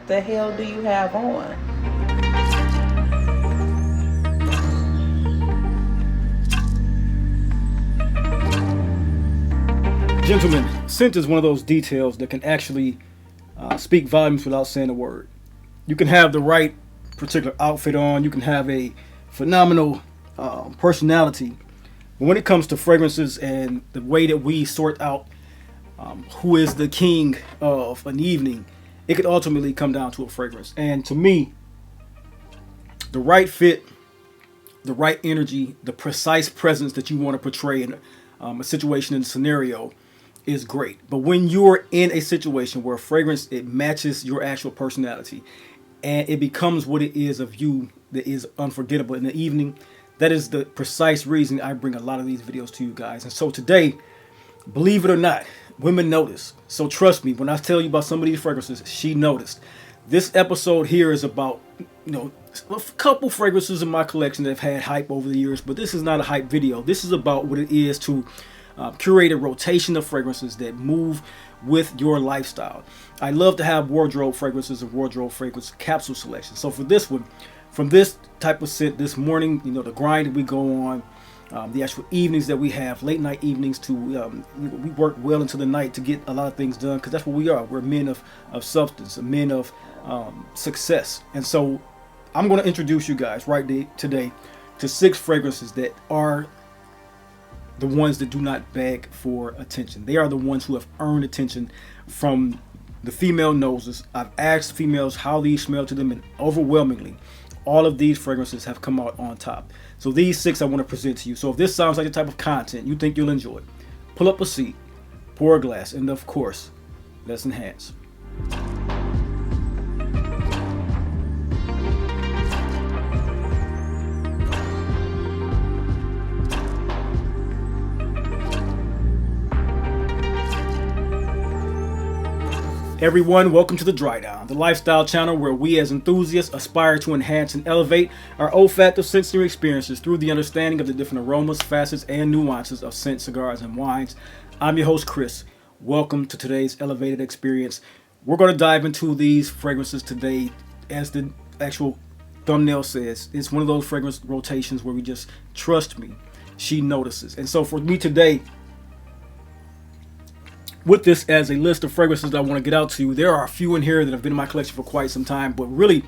the hell do you have on? Gentlemen, scent is one of those details that can actually speak volumes without saying a word. You can have the right particular outfit on, you can have a phenomenal personality, but when it comes to fragrances and the way that we sort out who is the king of an evening, it could ultimately come down to a fragrance. And to me, the right fit, the right energy, the precise presence that you want to portray in a situation and scenario is great. But when you're in a situation where a fragrance, it matches your actual personality and it becomes what it is of you that is unforgettable in the evening, that is the precise reason I bring a lot of these videos to you guys. And so today, believe it or not, women notice. So trust me, when I tell you about some of these fragrances, she noticed. This episode here is about, a couple fragrances in my collection that have had hype over the years, but this is not a hype video. This is about what it is to curate a rotation of fragrances that move with your lifestyle. I love to have wardrobe fragrances and wardrobe fragrance capsule selection. So for this one, from this type of scent this morning, the grind that we go on, the actual evenings that we have, late night evenings to, we work well into the night to get a lot of things done because that's what we are. We're men of substance, men of success. And so I'm going to introduce you guys today to 6 fragrances that are the ones that do not beg for attention. They are the ones who have earned attention from the female noses. I've asked females how these smell to them, and overwhelmingly, all of these fragrances have come out on top. So these 6 I want to present to you. So if this sounds like the type of content you think you'll enjoy, pull up a seat, pour a glass, and of course, let's enhance. Everyone, welcome to the Dry Down, the lifestyle channel where we as enthusiasts aspire to enhance and elevate our olfactive sensory experiences through the understanding of the different aromas, facets, and nuances of scent, cigars, and wines. I'm your host, Chris. Welcome to today's elevated experience. We're going to dive into these fragrances today. As the actual thumbnail says, it's one of those fragrance rotations where we just, trust me, she notices. And so for me today, with this as a list of fragrances that I want to get out to you, there are a few in here that have been in my collection for quite some time, but really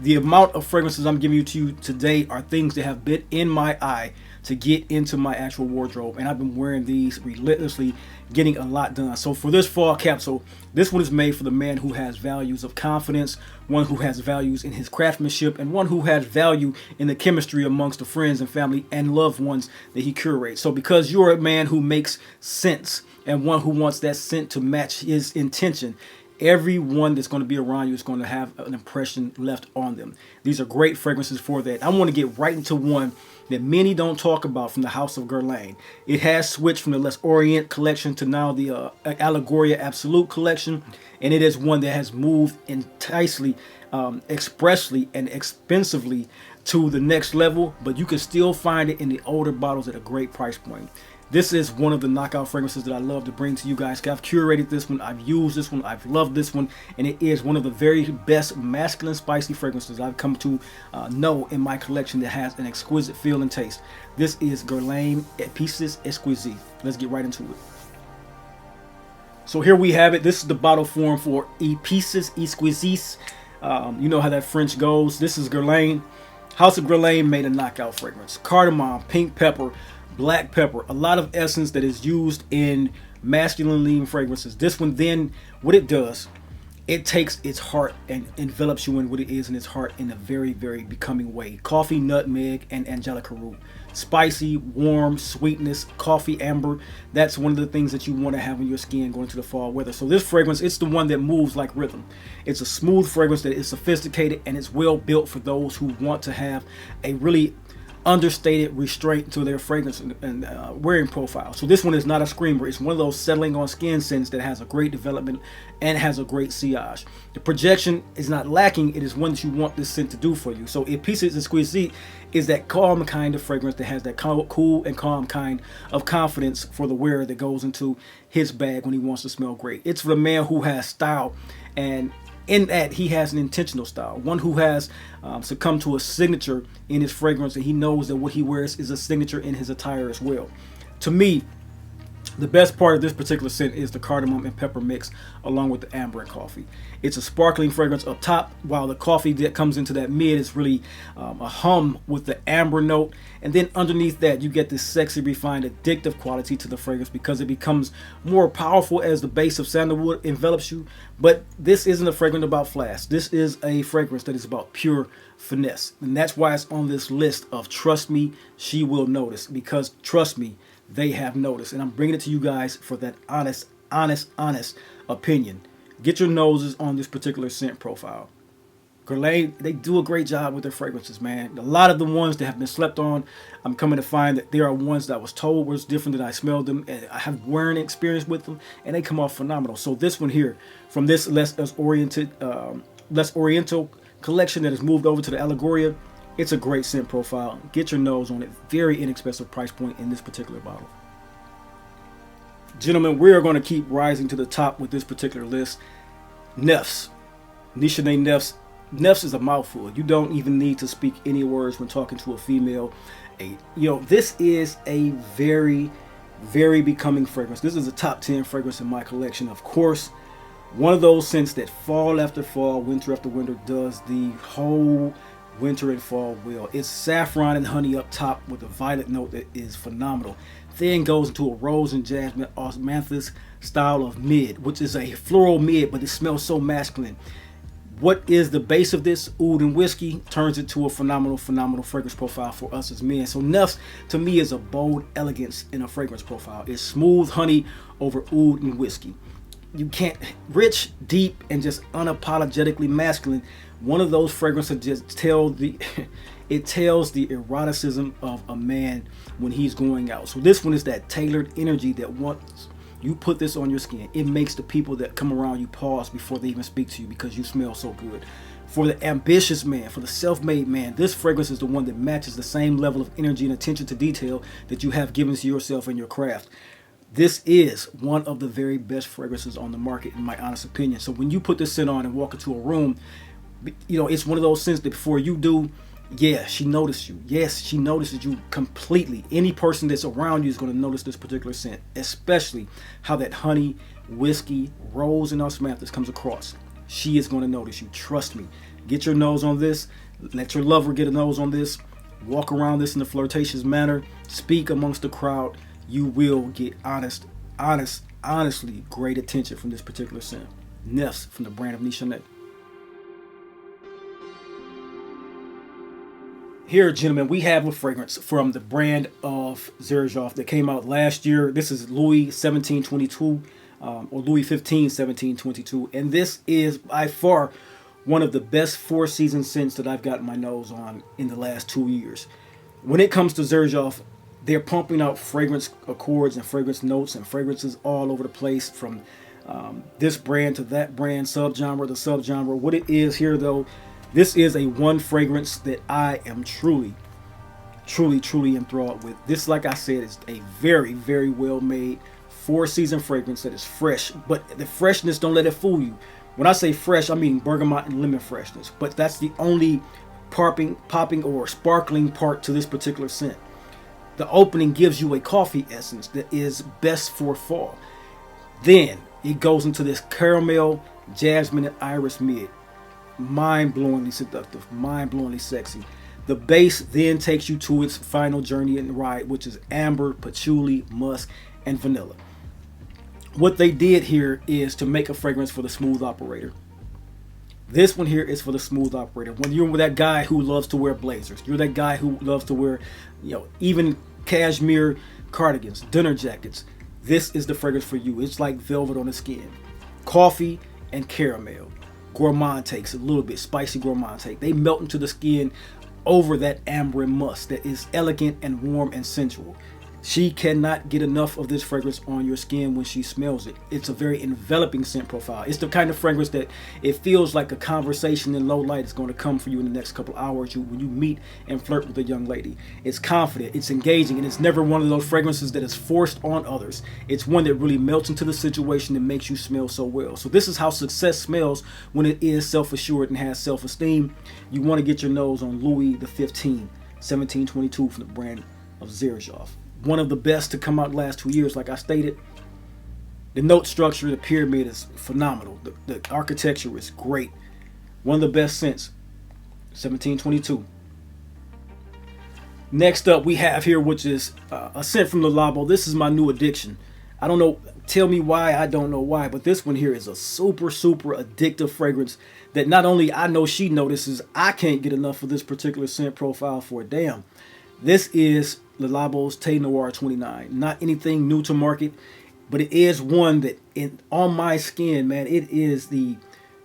the amount of fragrances I'm giving you to you today are things that have been in my eye to get into my actual wardrobe, and I've been wearing these relentlessly, getting a lot done. So for this fall capsule, this one is made for the man who has values of confidence, one who has values in his craftsmanship, and one who has value in the chemistry amongst the friends and family and loved ones that he curates. So because you're a man who makes sense and one who wants that scent to match his intention, everyone that's going to be around you is going to have an impression left on them. These are great fragrances for that. I want to get right into one that many don't talk about from the house of Guerlain. It has switched from the Les Orient collection to now the Allegoria Absolute collection, and it is one that has moved enticingly, expressly, and expensively to the next level, but you can still find it in the older bottles at a great price point. This is one of the knockout fragrances that I love to bring to you guys. I've curated this one, I've used this one, I've loved this one, and it is one of the very best masculine spicy fragrances I've come to know in my collection that has an exquisite feel and taste. This is Guerlain Exquises Exquises. Let's get right into it. So here we have it. This is the bottle form for Exquises Exquises. You know how that French goes. This is Guerlain. House of Guerlain made a knockout fragrance. Cardamom, pink pepper, black pepper, a lot of essence that is used in masculine lean fragrances. This one then, what it does, it takes its heart and envelops you in what it is in its heart in a very, very becoming way. Coffee, nutmeg, and angelica root. Spicy, warm, sweetness, coffee, amber. That's one of the things that you want to have on your skin going into the fall weather. So this fragrance, it's the one that moves like rhythm. It's a smooth fragrance that is sophisticated, and it's well built for those who want to have a really understated restraint to their fragrance and wearing profile. So this one is not a screamer. It's one of those settling on skin scents that has a great development and has a great sillage. The projection is not lacking. It is one that you want this scent to do for you. So Exquises Exquisite is that calm kind of fragrance that has that cool and calm kind of confidence for the wearer that goes into his bag when he wants to smell great. It's for the man who has style and in that he has an intentional style, one who has succumbed to a signature in his fragrance, and he knows that what he wears is a signature in his attire as well. To me, the best part of this particular scent is the cardamom and pepper mix along with the amber and coffee. It's a sparkling fragrance up top, while the coffee that comes into that mid is really a hum with the amber note. And then underneath that, you get this sexy, refined, addictive quality to the fragrance because it becomes more powerful as the base of sandalwood envelops you. But this isn't a fragrance about flash. This is a fragrance that is about pure finesse. And that's why it's on this list of trust me, she will notice. Because trust me, they have noticed, and I'm bringing it to you guys for that honest opinion. Get your noses on this particular scent profile. Guerlain, they do a great job with their fragrances, man. A lot of the ones that have been slept on, I'm coming to find that there are ones that I was told was different than I smelled them, and I have wearing experience with them, and they come off phenomenal. So this one here, from this less oriental collection that has moved over to the Allegoria, it's a great scent profile. Get your nose on it. Very inexpensive price point in this particular bottle. Gentlemen, we are going to keep rising to the top with this particular list. Nefs. Nishane Nefs. Nefs is a mouthful. You don't even need to speak any words when talking to a female. This is a very, very becoming fragrance. This is a top 10 fragrance in my collection. Of course, one of those scents that fall after fall, winter after winter does the whole winter and fall well. It's saffron and honey up top with a violet note that is phenomenal. Then goes into a rose and jasmine osmanthus style of mid, which is a floral mid, but it smells so masculine. What is the base of this? Oud and whiskey turns it to a phenomenal fragrance profile for us as men. So Nefs to me is a bold elegance in a fragrance profile. It's smooth honey over oud and whiskey. You can't, rich, deep, and just unapologetically masculine. One of those fragrances just tells the eroticism of a man when he's going out. So this one is that tailored energy that once you put this on your skin, it makes the people that come around you pause before they even speak to you because you smell so good. For the ambitious man, for the self-made man, this fragrance is the one that matches the same level of energy and attention to detail that you have given to yourself and your craft. This is one of the very best fragrances on the market, in my honest opinion. So when you put this scent on and walk into a room, it's one of those scents that before you do, yeah, she noticed you. Yes, she notices you completely. Any person that's around you is going to notice this particular scent, especially how that honey, whiskey, rose, and osmanthus comes across. She is going to notice you. Trust me. Get your nose on this. Let your lover get a nose on this. Walk around this in a flirtatious manner. Speak amongst the crowd. You will get honestly great attention from this particular scent. Nefs from the brand of Nishane. Here, gentlemen, we have a fragrance from the brand of Xerjoff that came out last year. This is Louis 1722 or Louis XV 1722, and this is by far one of the best four-season scents that I've gotten my nose on in the last 2 years. When it comes to Xerjoff, they're pumping out fragrance accords and fragrance notes and fragrances all over the place, from this brand to that brand, subgenre to subgenre. What it is here, though, this is a one fragrance that I am truly enthralled with. This, like I said, is a very, very well made four-season fragrance that is fresh. But the freshness, don't let it fool you. When I say fresh, I mean bergamot and lemon freshness. But that's the only popping or sparkling part to this particular scent. The opening gives you a coffee essence that is best for fall. Then it goes into this caramel, jasmine, and iris mid. Mind-blowingly seductive, mind-blowingly sexy. The base then takes you to its final journey in the ride, which is amber, patchouli, musk, and vanilla. What they did here is to make a fragrance for the smooth operator. This one here is for the smooth operator. When you're that guy who loves to wear blazers, you're that guy who loves to wear, even cashmere cardigans, dinner jackets, this is the fragrance for you. It's like velvet on the skin. Coffee and caramel. Gourmand takes a little bit, spicy gourmand take. They melt into the skin over that amber and musk that is elegant and warm and sensual. She cannot get enough of this fragrance on your skin when she smells it. It's a very enveloping scent profile. It's the kind of fragrance that it feels like a conversation in low light is going to come for you in the next couple hours when you meet and flirt with a young lady. It's confident, it's engaging, and it's never one of those fragrances that is forced on others. It's one that really melts into the situation and makes you smell so well. So this is how success smells when it is self-assured and has self-esteem. You want to get your nose on Louis XV, 1722 from the brand of Xerjoff. One of the best to come out the last 2 years, like I stated. The note structure, the pyramid is phenomenal. The architecture is great. One of the best scents, 1722. Next up we have here, which is a scent from the Labo. This is my new addiction. I don't know, tell me why, I don't know why, but this one here is a super addictive fragrance that not only I know she notices, I can't get enough of this particular scent profile for a damn. This is the Labo Thé Noir 29. Not anything new to market, but it is one that on my skin, man, it is the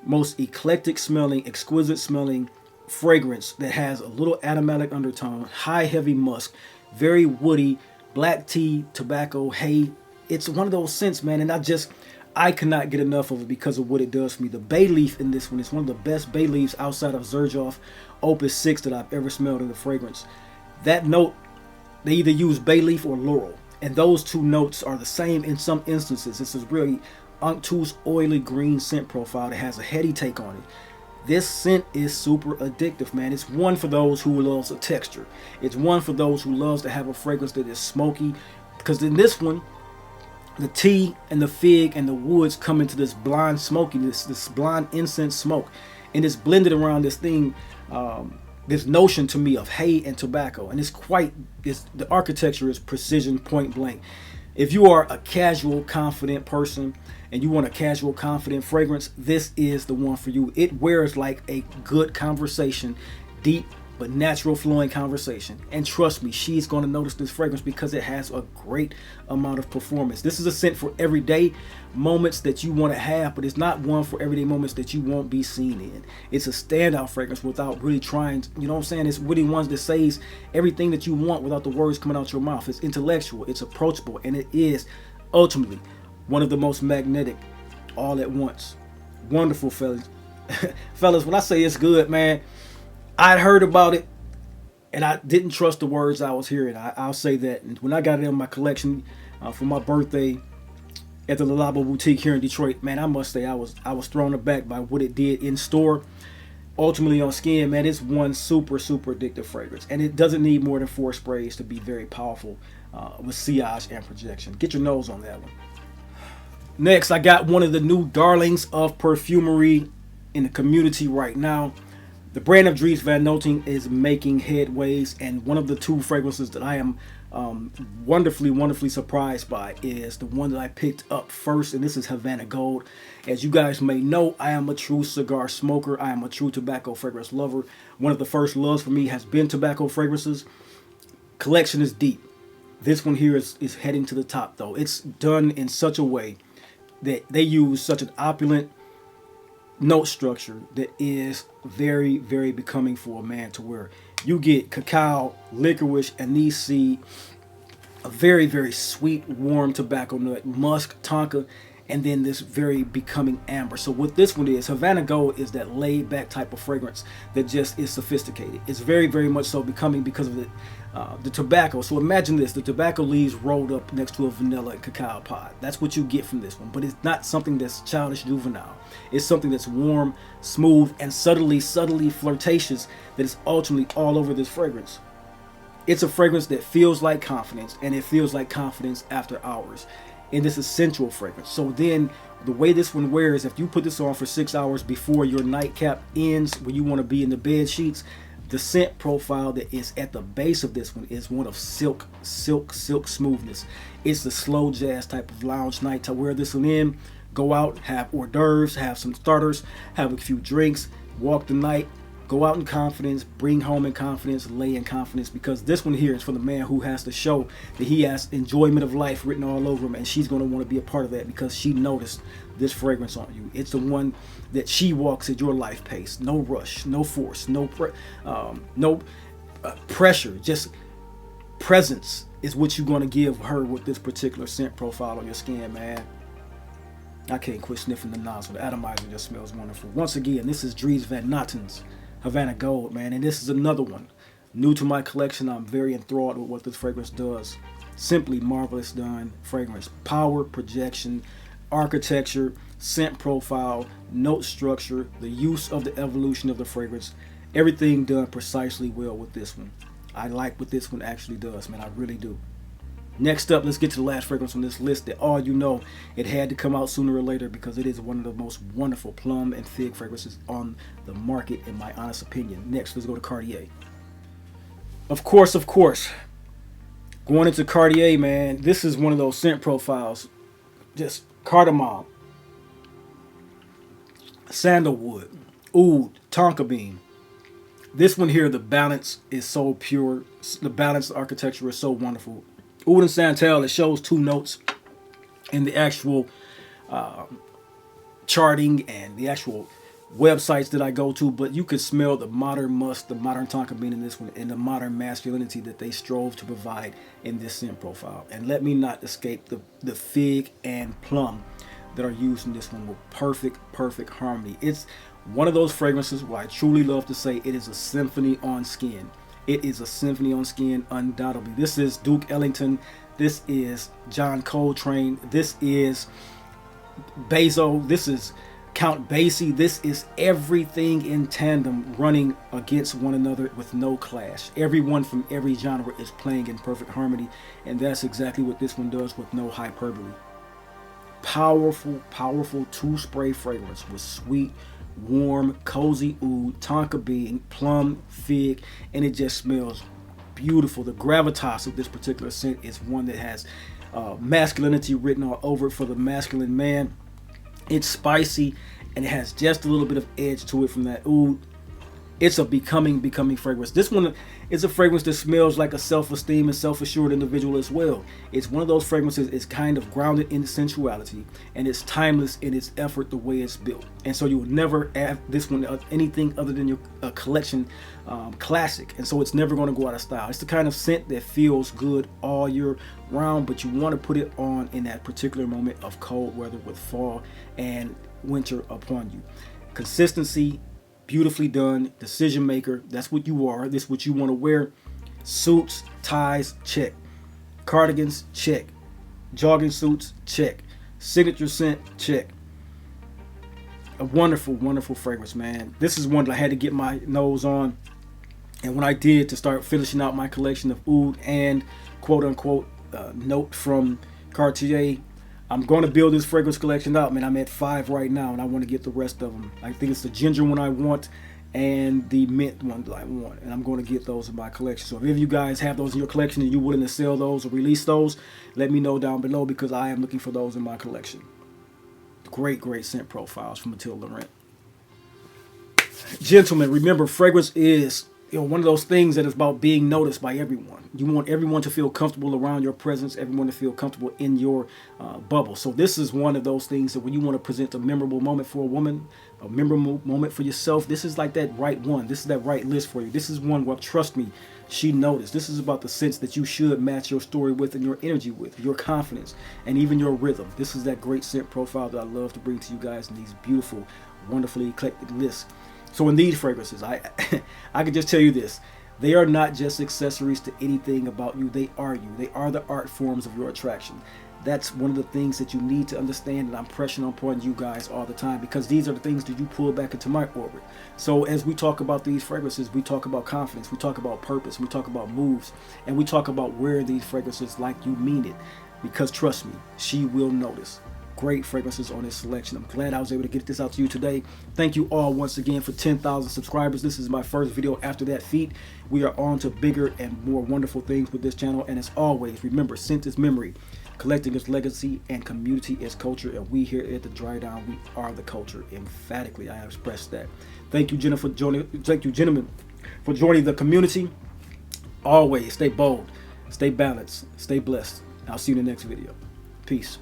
most eclectic smelling, exquisite smelling fragrance that has a little aromatic undertone, high heavy musk, very woody, black tea, tobacco, hay. It's one of those scents, man, and I cannot get enough of it because of what it does for me. The bay leaf in this one is one of the best bay leaves outside of Xerjoff Opus 6 that I've ever smelled in the fragrance. That note, they either use bay leaf or laurel, and those two notes are the same in some instances. It's a really unctuous, oily green scent profile that has a heady take on it. This scent is super addictive, man. It's one for those who loves a texture. It's one for those who loves to have a fragrance that is smoky, because in this one, the tea and the fig and the woods come into this blind smokiness, this blind incense smoke, and it's blended around this thing, this notion to me of hay and tobacco. And the architecture is precision, point blank. If you are a casual, confident person and you want a casual, confident fragrance, this is the one for you. It wears like a good conversation, deep but natural flowing conversation. And trust me, she's going to notice this fragrance because it has a great amount of performance. This is a scent for everyday moments that you want to have, but it's not one for everyday moments that you won't be seen in. It's a standout fragrance without really trying, you know what I'm saying? It's really one that says everything that you want without the words coming out your mouth. It's intellectual, it's approachable, and it is ultimately one of the most magnetic all at once. Wonderful, fellas. Fellas, when I say it's good, man, I'd heard about it and I didn't trust the words I was hearing. I'll say that. And when I got it in my collection for my birthday at the Labo Boutique here in Detroit, man, I must say I was thrown aback by what it did in store. Ultimately on skin, man, it's one super addictive fragrance. And it doesn't need more than 4 sprays to be very powerful with sillage and projection. Get your nose on that one. Next, I got one of the new darlings of perfumery in the community right now. The brand of Dries Van Noten is making headways, and one of the 2 fragrances that I am wonderfully surprised by is the one that I picked up first, and this is Havana Gold. As you guys may know, I am a true cigar smoker. I am a true tobacco fragrance lover. One of the first loves for me has been tobacco fragrances. Collection is deep. This one here is heading to the top, though. It's done in such a way that they use such an opulent note structure that is very becoming for a man, to where you get cacao, licorice, anise seed, a very sweet, warm tobacco nut, musk, tonka, and then this very becoming amber. So what this one is, Havana Gold is that laid back type of fragrance that just is sophisticated. It's very much so becoming because of the tobacco. So imagine this, the tobacco leaves rolled up next to a vanilla and cacao pod. That's what you get from this one, but it's not something that's childish, juvenile. It's something that's warm, smooth, and subtly flirtatious that is ultimately all over this fragrance. It's a fragrance that feels like confidence, and it feels like confidence after hours. And this is sensual fragrance. So then the way this one wears, if you put this on for 6 hours before your nightcap ends, when you want to be in the bed sheets, the scent profile that is at the base of this one is one of silk smoothness. It's the slow jazz type of lounge night to wear this one in, go out, have hors d'oeuvres, have some starters, have a few drinks, walk the night, go out in confidence, bring home in confidence, lay in confidence, because this one here is for the man who has to show that he has enjoyment of life written all over him, and she's going to want to be a part of that because she noticed this fragrance on you. It's the one that she walks at your life pace. No rush, no force, no pressure. Just presence is what you're going to give her with this particular scent profile on your skin, man. I can't quit sniffing the nozzle. The atomizer just smells wonderful. Once again, this is Dries Van Noten's Havana Gold, man, and this is another one new to my collection. I'm very enthralled with what this fragrance does. Simply marvelous done fragrance. Power, projection, architecture, scent profile, note structure, the use of the evolution of the fragrance, everything done precisely well with this one. I like what this one actually does, man. I really do. Next up, let's get to the last fragrance on this list that all you know it had to come out sooner or later because it is one of the most wonderful plum and fig fragrances on the market, in my honest opinion. Next, let's go to Cartier. Of course, going into Cartier, man, this is one of those scent profiles. Just cardamom, sandalwood, oud, tonka bean. This one here, the balance is so pure. The balance, the architecture is so wonderful. Oud Santal, it shows 2 notes in the actual charting and the actual websites that I go to, but you could smell the modern musk, the modern tonka bean in this one, and the modern masculinity that they strove to provide in this scent profile. And let me not escape the fig and plum that are used in this one with perfect harmony. It's one of those fragrances where I truly love to say it is a symphony on skin. It is a symphony on skin, undoubtedly. This is Duke Ellington. This is John Coltrane. This is Bezo. This is Count Basie. This is everything in tandem running against one another with no clash. Everyone from every genre is playing in perfect harmony, and that's exactly what this one does with no hyperbole. Powerful 2-spray fragrance with sweet, warm, cozy oud, tonka bean, plum, fig, and it just smells beautiful. The gravitas of this particular scent is one that has masculinity written all over it for the masculine man. It's spicy and it has just a little bit of edge to it from that oud. It's a becoming fragrance. This one is a fragrance that smells like a self-esteem and self-assured individual as well. It's one of those fragrances. It's kind of grounded in sensuality, and it's timeless in its effort, the way it's built. And so you will never have this one anything other than your collection classic. And so it's never going to go out of style. It's the kind of scent that feels good all year round, but you want to put it on in that particular moment of cold weather with fall and winter upon you. Consistency, beautifully done, decision maker, that's what you are, this is what you want to wear. Suits, ties, check. Cardigans, check. Jogging suits, check. Signature scent, check. A wonderful fragrance, man. This is one that I had to get my nose on, and when I did, to start finishing out my collection of oud and quote unquote note from Cartier, I'm going to build this fragrance collection out, man. I'm at 5 right now, and I want to get the rest of them. I think it's the ginger one I want and the mint one that I want, and I'm going to get those in my collection. So if any of you guys have those in your collection and you're willing to sell those or release those, let me know down below, because I am looking for those in my collection. Great scent profiles from Mathilde Laurent. Gentlemen, remember, fragrance is one of those things that is about being noticed by everyone. You want everyone to feel comfortable around your presence, everyone to feel comfortable in your bubble. So this is one of those things that when you want to present a memorable moment for a woman, a memorable moment for yourself, this is like that right one. This is that right list for you. This is one where, trust me, she noticed. This is about the sense that you should match your story with and your energy with, your confidence, and even your rhythm. This is that great scent profile that I love to bring to you guys in these beautiful, wonderfully eclectic lists. So in these fragrances, I can just tell you this. They are not just accessories to anything about you. They are you. They are the art forms of your attraction. That's one of the things that you need to understand, and I'm pressing upon you guys all the time, because these are the things that you pull back into my orbit. So as we talk about these fragrances, we talk about confidence, we talk about purpose, we talk about moves, and we talk about wearing these fragrances like you mean it. Because trust me, she will notice. Great fragrances on this selection. I'm glad I was able to get this out to you today. Thank you all once again for 10,000 subscribers. This is my first video after that feat. We are on to bigger and more wonderful things with this channel. And as always, remember, scent is memory, collecting is legacy, and community is culture. And we here at the Dry Down, we are the culture. Emphatically, I express that. Thank you, Jennifer, thank you, gentlemen, for joining the community. Always stay bold, stay balanced, stay blessed. I'll see you in the next video. Peace.